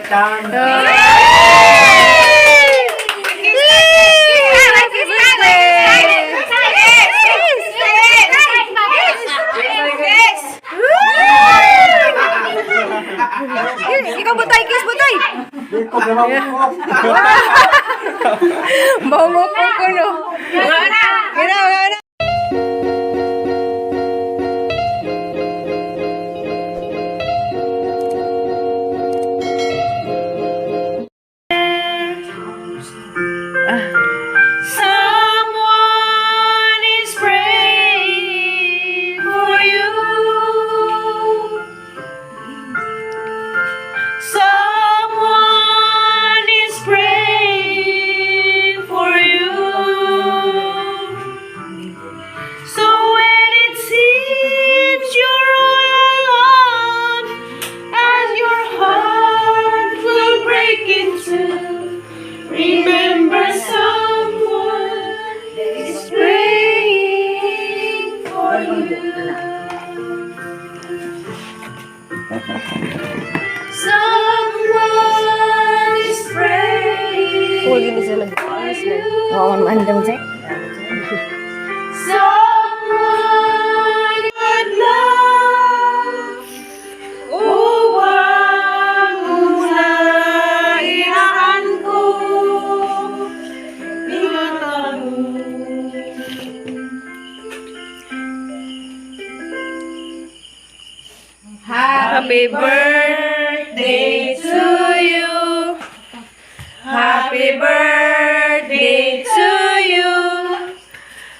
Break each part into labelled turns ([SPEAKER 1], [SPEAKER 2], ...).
[SPEAKER 1] Ikaw butay, kiss butay. Mau ko no. Gana.
[SPEAKER 2] Someone is praying for you. Someone is praying for you. So when it seems you're all alone and your heart will break in two, remember someone is praying for you. Someone is praying
[SPEAKER 1] Full gini sila. Wawan mandam cek.
[SPEAKER 2] Someone good love. Huwag muna inahan ko. Ingatan mo. Happy birthday to you. Happy birthday to you.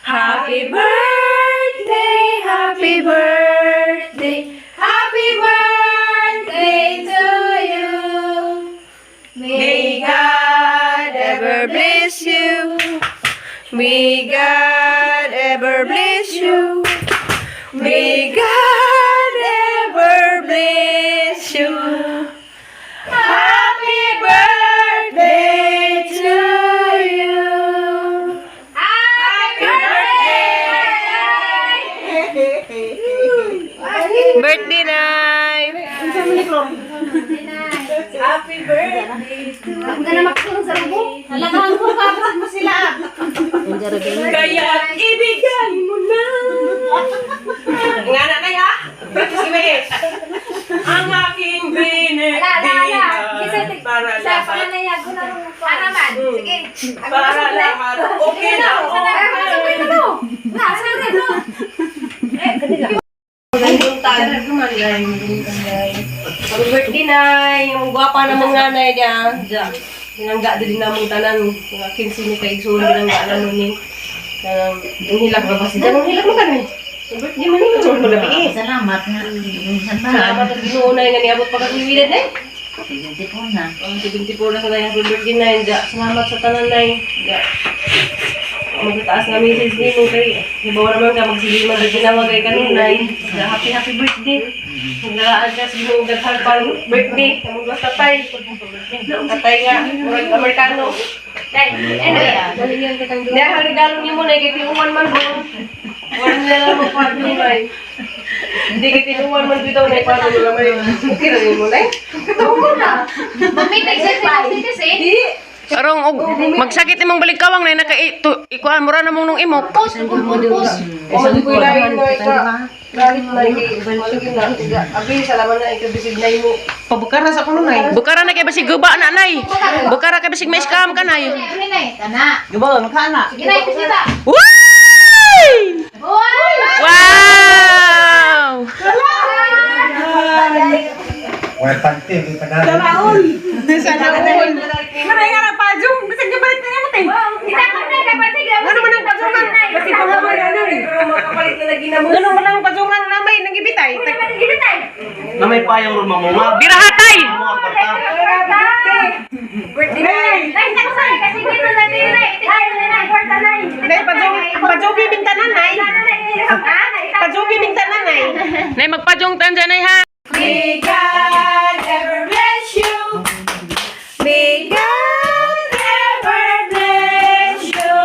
[SPEAKER 2] Happy birthday, happy birthday, happy birthday to you. May God ever bless you. May God ever bless you. May God ever bless you. Happy birthday to you. Happy birthday.
[SPEAKER 1] Birthday night.
[SPEAKER 2] Happy birthday.
[SPEAKER 3] Huwag ka na makatulong sa labo. Halagahan ko, kapatid mo sila.
[SPEAKER 2] Kaya ibigay mo na. Nga na kaya? Ang aking binibigyan para lahat.
[SPEAKER 3] Para man. Sige.
[SPEAKER 2] Para lahat. Okay na ako. Happy birthday na. Yung gwapa na mga nanay niya. Binangga din na mong tanan. Yung aking sinikay suon binangga na mo ni. Yung hilak na ba siya? Yung hilak mo ka na. Yung birthday man yun. Yung malabi
[SPEAKER 4] Salamat na.
[SPEAKER 2] Salamat at ginuunay nga niabot pa kasiwilan eh.
[SPEAKER 4] Hindi po na.
[SPEAKER 2] Ang 74 na sa tayo. Happy birthday na yun. Salamat sa tanan na yun. Magtataas na message din mo kay. Hibawa naman ka magsigil man na ginawa kay kanunay. Happy birthday. Naglalaan ka sa ginong daghang pang birthday. Kamong dos tatay. Tatay nga. Murag Amerikano. Dahil ang regalo niyo mo na kay tinuwan man mo. Wala nila lang magpado mo na hindi kay tinuwan man bitaw na ipado mo naman. Okay na yun mo na
[SPEAKER 3] Mami, nag-surprise kasi.
[SPEAKER 1] Arong magsakit imong balikawang na ikuan mura na mong nung imok.
[SPEAKER 3] Post.
[SPEAKER 2] O magkuilain na ika. Lalit na ika. Abi, salaman na ika bisig na mo. Pabukara sa kuno na
[SPEAKER 1] Bukara na kay basig guba na nay. Bukara kay basig may scam ka nay.
[SPEAKER 3] Tana.
[SPEAKER 4] Gaba, makana.
[SPEAKER 3] Sige na, ipusita.
[SPEAKER 1] Uy!
[SPEAKER 3] Hoy!
[SPEAKER 1] Wow!
[SPEAKER 5] Wala pante, hindi pa na.
[SPEAKER 2] Sana all. Maray nga na pajong. Bisag na balik na nga natin.
[SPEAKER 3] Kita ko na kapatid.
[SPEAKER 2] Ano man ang pajungan? Kasi pa nga may ano eh. Pero makapalit na lagi na mo. Ano man ang pajungan na may nangibitay?
[SPEAKER 4] Na may payong roma mo nga.
[SPEAKER 1] Birahatay!
[SPEAKER 2] Birthday na eh.
[SPEAKER 3] Kasi dito na din na.
[SPEAKER 2] Nay, pajogi mintanan nay. Pajogi mintanan nay.
[SPEAKER 1] Nay magpajong tan dyan ay ha.
[SPEAKER 2] May God ever bless you. May God ever bless you.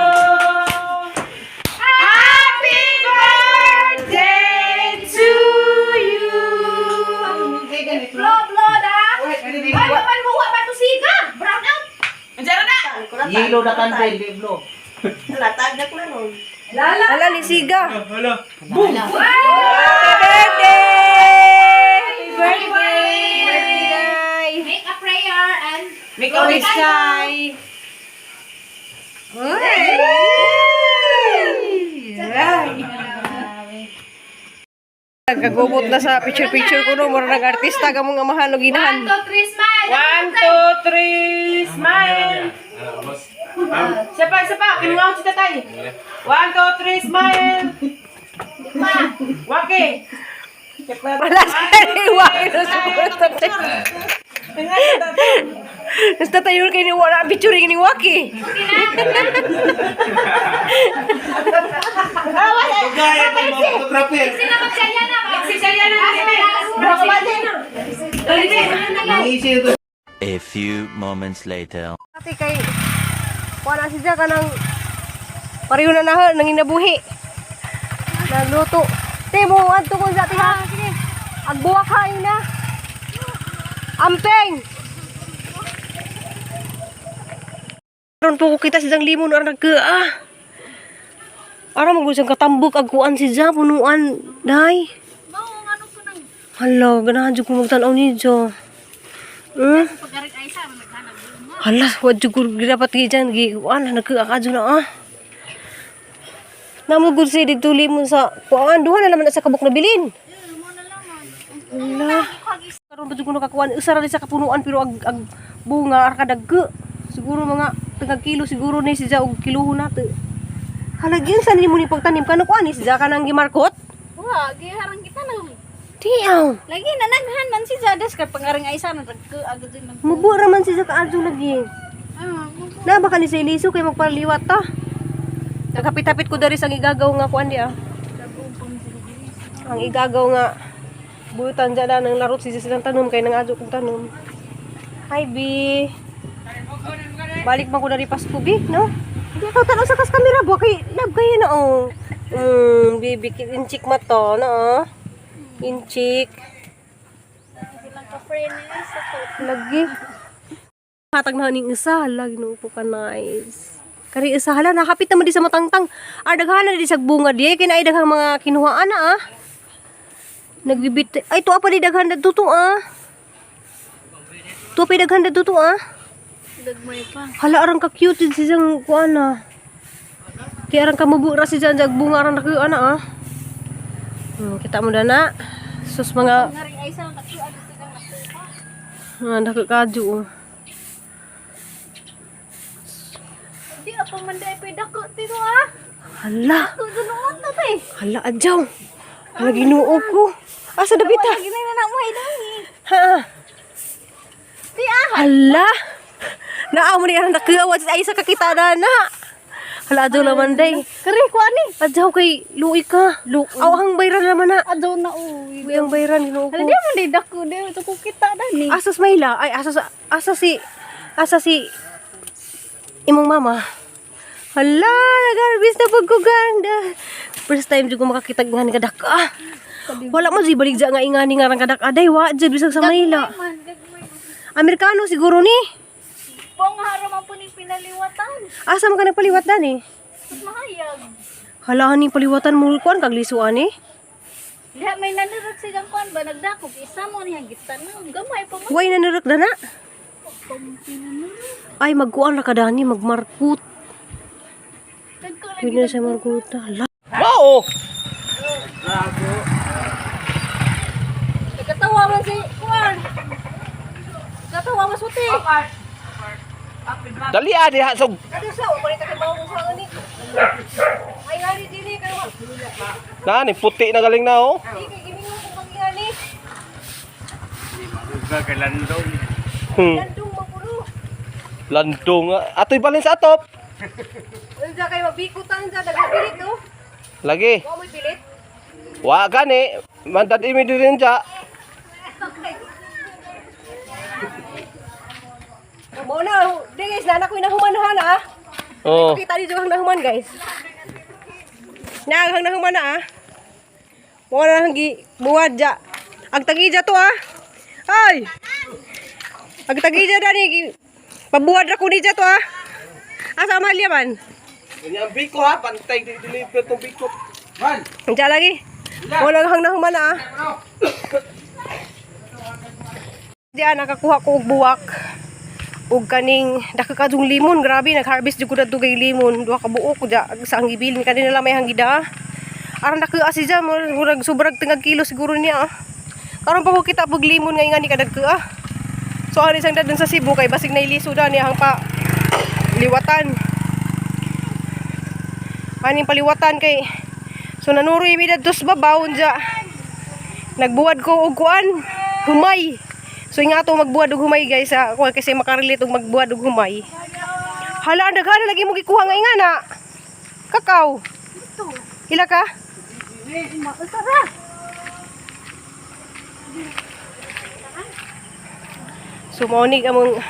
[SPEAKER 2] Happy birthday to you.
[SPEAKER 3] wa ba to siga? Brown out.
[SPEAKER 1] Andiyan na.
[SPEAKER 4] Yellow na candle, biblo.
[SPEAKER 2] Latagdak na nun.
[SPEAKER 6] Ala ni Siga.
[SPEAKER 1] Boom.
[SPEAKER 3] Make a prayer and
[SPEAKER 1] Make a wish.
[SPEAKER 6] Kagubot na sa picture-picture ko no, mura nag-artista ka mong amahan o
[SPEAKER 3] 1, 2,
[SPEAKER 6] ginahan.
[SPEAKER 3] 3, smile.
[SPEAKER 1] 1, 2, 3, smile. Isa pa. Kinuha ko si tatay. 1, 2, 3, smile. Waki.
[SPEAKER 6] Wala siya iwaki na sa tatay. Basta tayo kayo ni wala picture ni Waki.
[SPEAKER 3] Sino magsaya na?
[SPEAKER 1] Magsisaya na natin.
[SPEAKER 7] A few moments later.
[SPEAKER 6] Ate kay wala siya ka ng pareho na nahal nang inabuhi. Nagluto. Te mo adto ko sa tiha. Agbuwak hain na. Ampeng. Karon po kita siyang limon or nagkaa. Ara mo gusang katambok agkuan si Ja punuan dai. Hala, ganahan jud ko magtanaw ni Jo. Hala, wad jud ko dapat gijan gi kuan nagkaa ka jud na ah. Namugod si dito limon sa kuan duha na naman sa kabuk na bilin. Hala. Karon ba jud ko nakakuan usa ra sa kapunuan pero ag bunga ar kadagge. Siguro mga tagag kilo siguro ni si Ja og kiluhon nato. Halagyan sa nimo ni pagtanim kanu kuan ni si Ja kanang gimarkot?
[SPEAKER 3] Wa, giharang kita na.
[SPEAKER 6] Tiyaw.
[SPEAKER 3] Lagi nanaghan man si Jadas kay pangaring ay sana agad din mag.
[SPEAKER 6] Mubo ra man si Ja kaadto lagi. Na baka ni sa iliso kay magpaliwat ta. Nakapit-apit ko dari sang igagaw nga kuan di ah. Ang igagaw nga buutan dyan ng larot si silang tanom kay nang adyo kong tanom. Hi B. Balik man ko dari Pasko B, no? Hindi ako tanaw sa kas kamera bo kay love kayo na oh. Baby inchik mo to, no? Inchik.
[SPEAKER 3] Bilang ka friend ni sa to.
[SPEAKER 6] Lagi. Hatag na ning isa, lagi no ko ka nice. Kari isa hala nakapit naman di sa matangtang. Daghan na di sa bunga di kay naay daghang mga kinuhaan na ah. Nagbibit. Ay to apa di daghan na duto ah. To pa daghan na duto ah.
[SPEAKER 3] Dagmay pa.
[SPEAKER 6] Hala arang ka cute din si sang kuan ah. Kaya arang ka mabura si Jan jag bunga arang naku ana ah. Kita mo na. Sus mga
[SPEAKER 3] Pangaring ay sana agad silang
[SPEAKER 6] nakakadyo oh.
[SPEAKER 3] Di apa man dai pedako tito ah.
[SPEAKER 6] Hala.
[SPEAKER 3] Ko dunuot na tay.
[SPEAKER 6] Hala adyaw. Hala ginuo ko. Asa dabita?
[SPEAKER 3] Lagi na na mo hidangi.
[SPEAKER 6] Ha.
[SPEAKER 3] Ti ah.
[SPEAKER 6] Hala. Naamo ni arang nakawat ay sa kakita na. Hala adyaw naman day.
[SPEAKER 3] Kari ko ani.
[SPEAKER 6] Adyaw kay luoy ka. Awang bayran naman na.
[SPEAKER 3] Adaw na uy.
[SPEAKER 6] Ang bayran ginuo ko.
[SPEAKER 3] Hala di man dai dako di to ko kita dani.
[SPEAKER 6] Asas Mayla, ay asa si imong mama. Hala, nagarbis na pagkuganda. First time jud ko makakita nga ni kadaka. Wala mo di baligja nga ingani nga rang kadaka. Day wa jud bisag sa Mayla.
[SPEAKER 3] Man gagmay.
[SPEAKER 6] Amerikano siguro ni.
[SPEAKER 3] Pong haro man po ni pinaliwatan.
[SPEAKER 6] Asa man ka nagpaliwat dani?
[SPEAKER 3] Mas mahayag.
[SPEAKER 6] Hala ni paliwatan mo kuan kag lisuan ni.
[SPEAKER 3] Diha may nanirag silang kuan ba nagdakop isa mo niya gitanong gamay pa man.
[SPEAKER 6] Way na nirak na. Ay magkuan ra ka dani magmarkut.
[SPEAKER 3] Dagko lang
[SPEAKER 6] Yun na siya markuta. Hala.
[SPEAKER 1] Wow.
[SPEAKER 3] katawa man si kuan. Katawa man suti.
[SPEAKER 1] Dali adi ha sog.
[SPEAKER 6] Ano sa o palit ka bawo sa ani? Ay hari dili kayo.
[SPEAKER 1] Nani puti na galing na oh.
[SPEAKER 6] Di kay gimingon ko pag-iani. Landong mapulo.
[SPEAKER 1] Landong. Atoy balin sa atop.
[SPEAKER 6] Unsa kay mabikutan sa dagpilit no?
[SPEAKER 1] Lagi.
[SPEAKER 6] Wa mo pilit.
[SPEAKER 1] Wa gani. Mandad imi din ja.
[SPEAKER 6] Mo na, di guys, nanak ko nahuman ha.
[SPEAKER 1] Oh.
[SPEAKER 6] Kita di jawang nahuman guys. Naghang nahuman na ah. Mo na gi buwad ja. Ang tagi ja to ah. Ay. Agtagija dani pabuhat ra ko ni to ah. Asa Amalia man?
[SPEAKER 4] Ini ang biko ha, pantay deliver tong biko. Man.
[SPEAKER 6] Diyan lagi. Wala hang nahuman ah. Diyan nakakuha ko og buwak. Ug kaning dakakadung limon, grabe nag-harvest jud ko dadto kay limon. Duha ka buok ko ja sa ang gibil ni kanina lang may hangida. Aron dako asi ja murag sobrag tingag kilo siguro niya. Karon pa ko kita pag limon nga ni kadagko ah. So ari sang dadan sa Cebu kay basig na iliso da niya hang pa liwatan. Aning paliwatan kay so nanuroy mi dadto sa babaw ja. Nagbuwad ko og kuan, humay. So nga to magbuwad og humay guys ha, kasi makarelate og magbuwad og humay. Hala daghan lagi mo gikuha nga ingana. Kakaw. Ila ka? So maunig among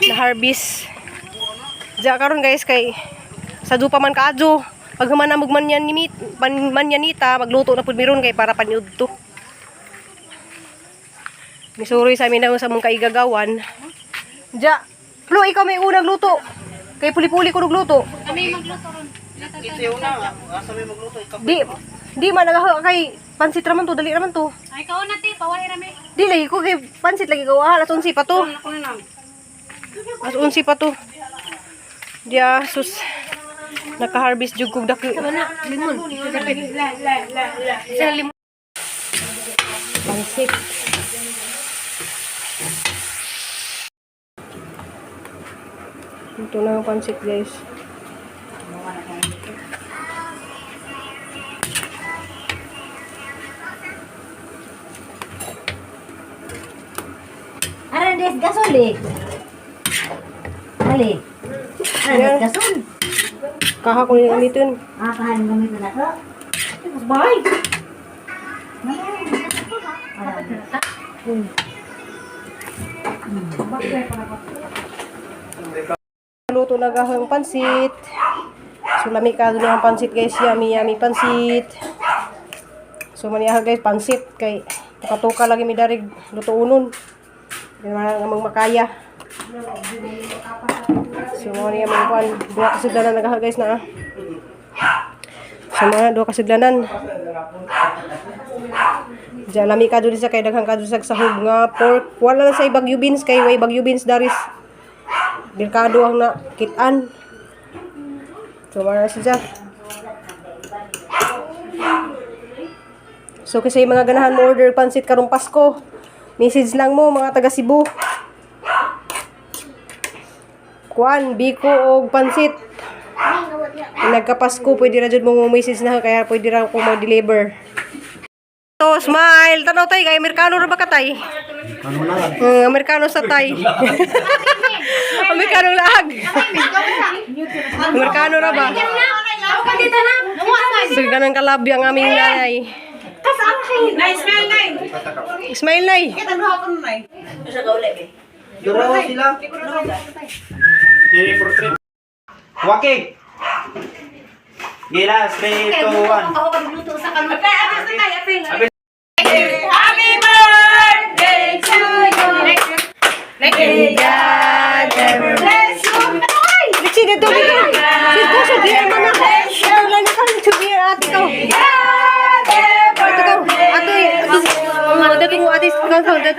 [SPEAKER 6] na-harvest. Diya karon guys kay sa dupa man kaadyo. Pag humanamog man yan manyanita, magluto na pud miron kay para paniud to. Misuri sa amin sa mong kaigagawan. Diya, Flo, ikaw may unang luto. Kay puli-puli ko nagluto.
[SPEAKER 3] Kami magluto ron.
[SPEAKER 4] Ito una, asa may magluto ikaw.
[SPEAKER 6] Di man kay pansit raman to, dali raman to.
[SPEAKER 3] Ay, kao na ti, pawari rami.
[SPEAKER 6] Di lagi ko kay pansit lagi ko. Alas 11 pa to. Alas 11 pa to. Diya, sus. Naka-harvest jud kog daki. Limon. Pansit. Ito na ang pansit guys.
[SPEAKER 8] Arandes gasol eh. Ali. Arandes gasol.
[SPEAKER 6] Kaha ko yung ulitin.
[SPEAKER 8] Kahan gamit na ako.
[SPEAKER 6] Bye! Luto na gahang pansit. Sulami ka doon ang pansit guys. Yummy pansit. So maniyahan guys pansit. Kay tukatuka lagi may darig luto unon. Hindi naman amang makaya. So mga niya mga kuhan. Dua kasiglanan na gahal guys na. So mga dua kasiglanan. Diyan lami ka doon sa kay daghang ka doon sa sahog nga pork. Wala na sa Bagyo beans kay way Bagyo beans daris. Birkado ang nakitaan. So mga siya. So kasi mga ganahan mo order pansit karong Pasko. Message lang mo mga taga Cebu. Kuan, biko o pansit. Nagka-Pasko, pwede na dyan mo message na kaya pwede na ako mag-deliver. So, smile. Tanaw tayo, kay Amerikano na ba ka tay?
[SPEAKER 5] Ano lang?
[SPEAKER 6] Amerikano sa tay. Amerikano lag. Amerikano na ba? So, ganang kalabi ang aming nanay. Smile nay.
[SPEAKER 4] Duro sila. Dili for trip. Waki. Gira, 3, 2, 1.
[SPEAKER 8] Ako magluto sa kanila.
[SPEAKER 2] Happy birthday to you. Bless you.
[SPEAKER 6] Liksi dito dito. Dito sa diyan man ako. Wala na kang tubi ate ko. Ate ko ate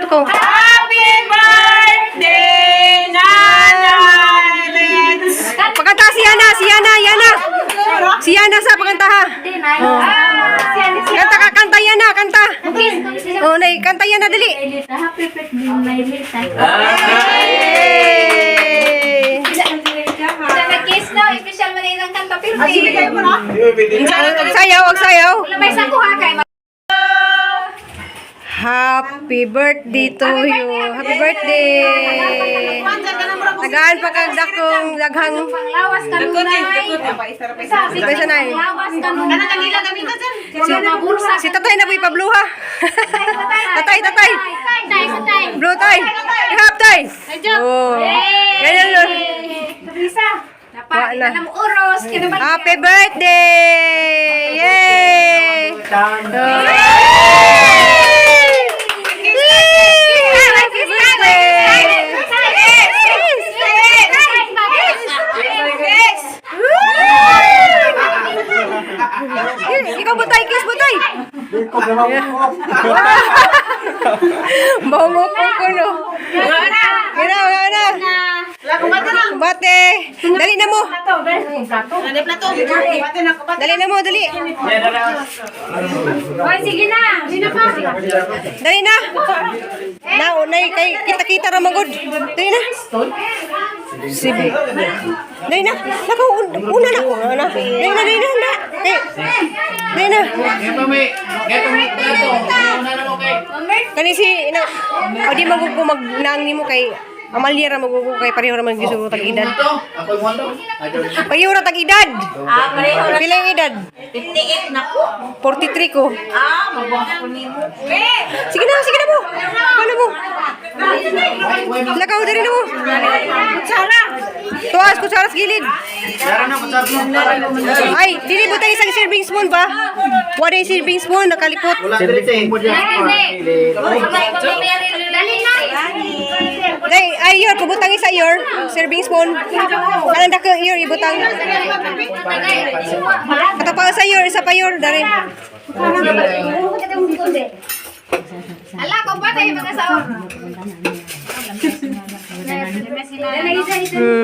[SPEAKER 6] ko.
[SPEAKER 2] Happy birthday, Nanay.
[SPEAKER 6] Pagkanta si Yana sa pagkanta ha. Kanta Yana, kanta. Oh, nay, kanta Yana dali.
[SPEAKER 8] Happy birthday, my Lita.
[SPEAKER 3] Nag-kiss na, official man ilang kanta pirti.
[SPEAKER 6] Wag sayaw.
[SPEAKER 3] Wala may sakuha kay
[SPEAKER 6] Happy birthday to you. Happy birthday. Tagaan pa kag dakong daghang
[SPEAKER 3] lawas kanunay.
[SPEAKER 6] Isa nay.
[SPEAKER 3] Lawas kanunay. Kanila gamita dyan.
[SPEAKER 6] Si tatay na po'y pabluha. Tatay.
[SPEAKER 3] Tay.
[SPEAKER 6] Blue tay. Ihap tay. Oh. Ganyan yun.
[SPEAKER 3] Bisa. Dapat
[SPEAKER 6] Wala.
[SPEAKER 3] na mo oros.
[SPEAKER 6] Happy birthday! Yay! Happy birthday! Umupo ko no. Gina. Bate. Dali na mo. Dali na mo, dali.
[SPEAKER 3] Hoy, sige na. Sino pa?
[SPEAKER 6] Dali na. Nay kay kita-kita ra magod. Dali na. Sige. Dali na. Nako una na. Dali na. Dali na. Kani si na. O di magugo magnang nimo kay Amalia ra magugo kay pareho ra magisugo tag edad. Pareho ra tag edad.
[SPEAKER 8] Pareho na.
[SPEAKER 6] Pila yung edad?
[SPEAKER 8] 58 na po.
[SPEAKER 6] 43 ko.
[SPEAKER 8] Magbuha ko nimo.
[SPEAKER 6] Sige na mo. Paano mo? Lakaw diri na mo. Kutsara. Tuwas, kutsara sa gilid. Ay, dili butang isang serving spoon ba? Wala yung serving spoon, nakalikot.
[SPEAKER 3] Dali na.
[SPEAKER 6] Day, ay yor, kubutang isa yor. Serving spoon. Kanan dako yor, ibutang. Katapang sa yor, isa pa yor, dari.
[SPEAKER 3] Ala, kung ba tayo mga sao?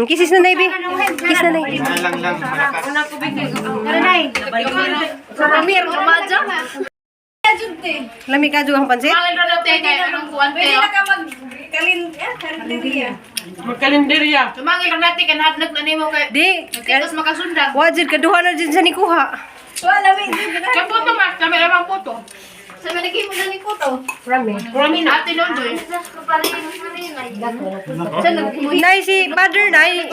[SPEAKER 6] Kisis na nay, bi. Kiss na nay.
[SPEAKER 3] Samir, kumadyo.
[SPEAKER 6] Lami ka ang pansit?
[SPEAKER 4] Magkalenderya.
[SPEAKER 1] Tumangil lang natin kan hadnag na nimo kay
[SPEAKER 6] Di.
[SPEAKER 1] tapos makasunda.
[SPEAKER 6] Wajid kaduha na dyan sa nikuha.
[SPEAKER 1] Kaya po mas kami lamang po to.
[SPEAKER 3] Sa malagay mo na ni Kuto.
[SPEAKER 1] Rami na atin nun doy.
[SPEAKER 6] Nay si father, nay.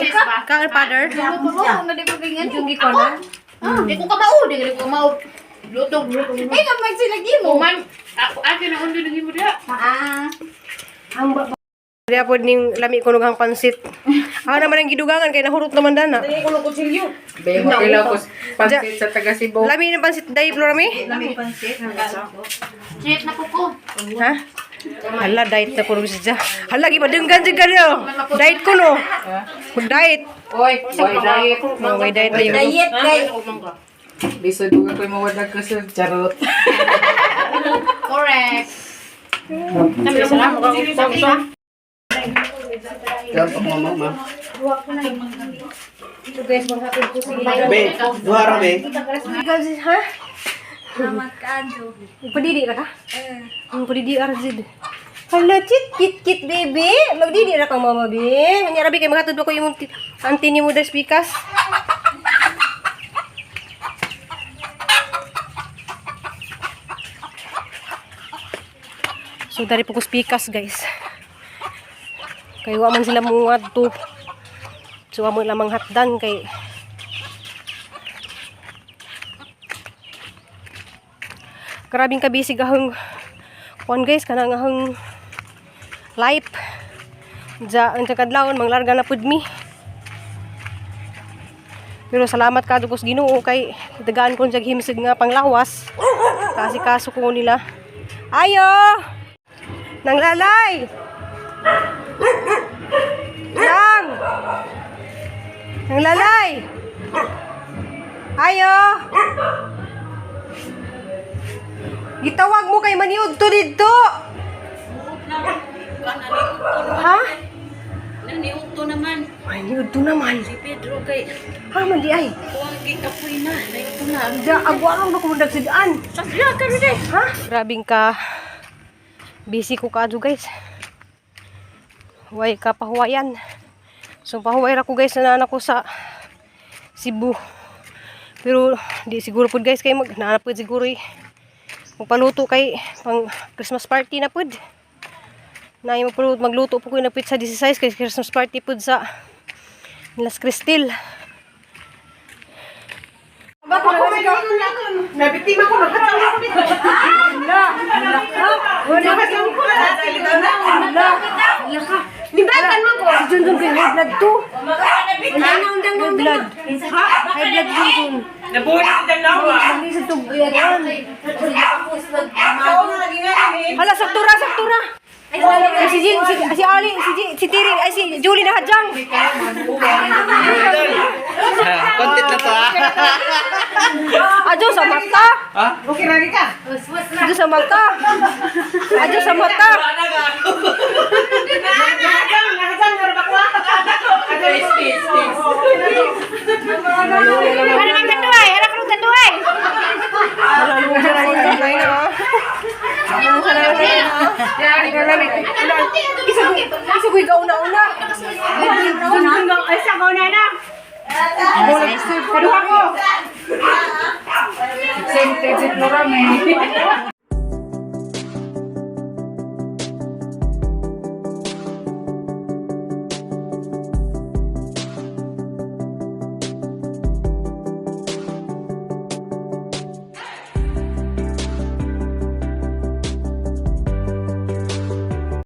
[SPEAKER 6] Kang father.
[SPEAKER 3] Yung ko na.
[SPEAKER 1] Di ko kamao, di ko kamao. Lutong.
[SPEAKER 3] Eh, kapag silagi mo.
[SPEAKER 1] Man, ako atin na undo nang imo dia.
[SPEAKER 6] Kaya po ning lami ko nugang pansit. Ako naman ang gidugangan kay nahurot naman dana.
[SPEAKER 4] Beng, kailangan ko pansit sa taga Cebu.
[SPEAKER 6] Lami ng pansit day Florami?
[SPEAKER 3] Check na ko.
[SPEAKER 6] Ha? Hala, diet na ko rin siya. Hala, gipadunggan siya ka rin. Diet ko no. Mag-diet.
[SPEAKER 4] Oy, why diet?
[SPEAKER 6] May diet na yun.
[SPEAKER 8] Diet kay.
[SPEAKER 4] Bisa duga ko'y mawadag ka sa charot.
[SPEAKER 1] Correct.
[SPEAKER 4] Dapat mama.
[SPEAKER 6] Be,
[SPEAKER 4] duhara be.
[SPEAKER 6] Ha? Padidi ra ka? Padidi ra jid. Hala, kit baby. Magdidi ra kang mama be. Nya rabi kay magatud ko imong auntie ni mo das pikas. So dari po ko pikas guys. Kay wa man sila mo adto. So amo lamang hatdan kay grabing kabisig ahong kuan guys kanang ahong life. Ja ang kadlawon manglarga na pud mi. Pero salamat kadto ko sa Ginoo kay dagaan ko jag himsig nga panglawas. Kasi kaso ko nila. Ayo! Nanglalay! Nang! Nanglalay! Ayo! Gitawag mo kay maniud to dito! Ha?
[SPEAKER 8] Naniuto naman.
[SPEAKER 6] Maniud to naman.
[SPEAKER 8] Si Pedro kay
[SPEAKER 6] Ha, mandi ay.
[SPEAKER 8] kuwang kapoy na. Naito na.
[SPEAKER 6] Da, agwarang na kumundag sidaan.
[SPEAKER 8] Sakya ka rin eh.
[SPEAKER 6] Ha? Grabing ka. Busy ko kaadto guys. Huway ka pahuwayan. So pahuway ra ko guys na anak ko sa Cebu. Pero di siguro pud guys kay magnaanap pud siguro magpaluto kay pang Christmas party na pud. Na yung magluto po ko na pizza 16 kay Christmas party pud sa Las Cristil.
[SPEAKER 4] Nabiktima ko nakatang ako dito.
[SPEAKER 6] Limbatan mo ko. Si Junjun kay high blood to. High blood. High blood Junjun.
[SPEAKER 4] Nabuhay sa dalawa.
[SPEAKER 6] Hindi sa tubuyan. Hala, saktura. Ay, si Ali, si Tiri, ay si Julie na hadjang.
[SPEAKER 4] Kontit na to ah.
[SPEAKER 6] Ajo sa mata.
[SPEAKER 4] Ha? Okay lagi ka?
[SPEAKER 6] Ajo sa mata. Ajo sa mata.
[SPEAKER 3] Ano man tanduay? Harap ko tanduay.
[SPEAKER 6] Ano sa lang tanduay na. Ano sa lang Isa ko ikaw una-una.
[SPEAKER 3] Ay, sa ko na na.
[SPEAKER 6] Kaduha ko.